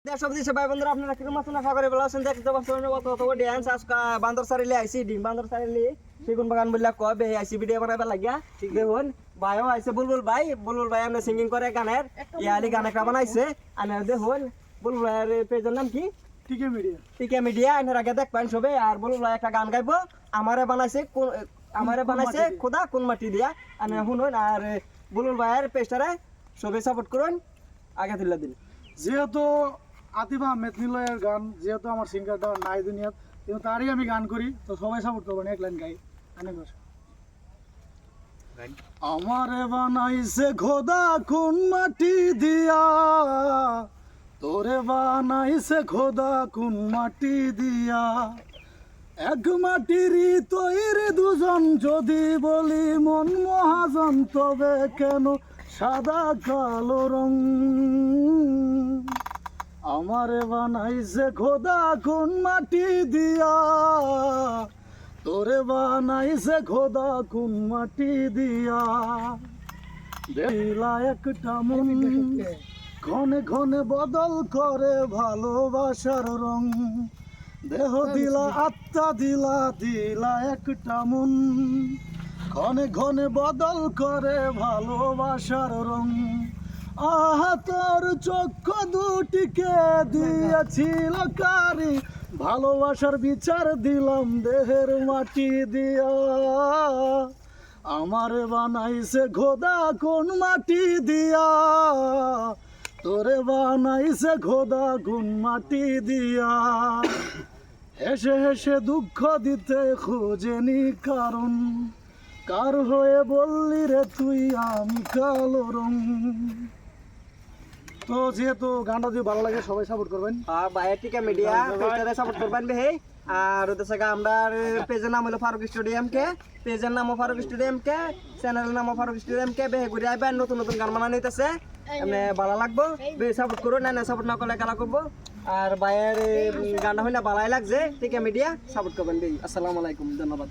সব দিছে ভাই বন্ধুরা আপনারা কিরকম আছেন আশা করি ভালো আছেন। দেখতে পাচ্ছেন কত ড্যান্স আজকে বান্দর সারিলে আইছি ডিম বান্দর সারিলে সেগুন বাগান বললা কবে আইছি ভিডিও বানাইবা লাগিয়া ঠিক দেখুন ভাইও আইছে বুলবুল ভাই আমরা সিঙ্গিং করে গানের ইয়ালি গান একটা বানাইছে আমি দেখুন বুলবুল ভাইয়ের পেজের নাম কি টিকে মিডিয়া এর আগে দেখবেন সবে আর বুলবুল ভাই একটা গান গাইবো আমারে বানাইছে খোদা কোন মাটি দিয়া আমি শুনুন আর বুলবুল ভাইয়ের পেজটারে সবে সাপোর্ট করুন আগে তুলে দিন। যেহেতু আতিফ আহমেদ নিলয়ের গান যেহেতু আমার সিঙ্গারটা নাই দুনিয়াত কিন্তু তারই আমি গান করি তো সবাই সাপোর্ট করবেন। এক লাইন গাই আমারে বানাইছে খোদা কোন মাটি দিয়া, তোরে বানাইছে খোদা কোন মাটি দিয়া, এক মাটিরই তৈরি দুজন যদি বলি মন মহাজন তবে কেন সাদা কালো রং। আমারে বানাইছে খোদা কোন মাটি দিয়া, তোরে বানাইছে খোদা কোন মাটি দিয়া, দিলা একটা মন ক্ষণে ক্ষণে বদল করে ভালোবাসার রং, দেহ দিলা আত্মা দিলা একটা মন ক্ষণে ক্ষণে বদল করে ভালোবাসার রং। আহা তোর চক্ষু দুটিকে দিয়েছিল কারি, ভালোবাসার বিচার দিলাম দেহের মাটি দিয়া। আমার বানাইছে খোদা কোন মাটি দিয়া, তোরে বানাইছে খোদা কোন মাটি দিয়া, হেসে হেসে দুঃখ দিতে খোঁজেনি কারণ, কার হয়ে বললি রে তুই আমি কালো রং। তো যেহেতু গানটা যদি ভালো লাগে সবাই সাপোর্ট করবেন আর ভাইয়ের টিকে মিডিয়া পেজটারে সাপোর্ট করবেন ভাই। আর ওদের সাথে আমরা পেজের নাম হলো ফারুক স্টুডিয়াম কে, পেজের নামও ফারুক স্টুডিয়াম কে, চ্যানেলের নামও ফারুক স্টুডিয়াম কে। বেহে ঘুরে আইবেন, নতুন নতুন গান বানানো হইতেছে, এমনি ভালো লাগবো। সাপোর্ট করুন, না সাপোর্ট না করলে খেলা করবো। আর ভাইয়ের গানটা হইলে ভালোই লাগছে, টিকে মিডিয়া সাপোর্ট করবেন ভাই। আসসালামু আলাইকুম, ধন্যবাদ।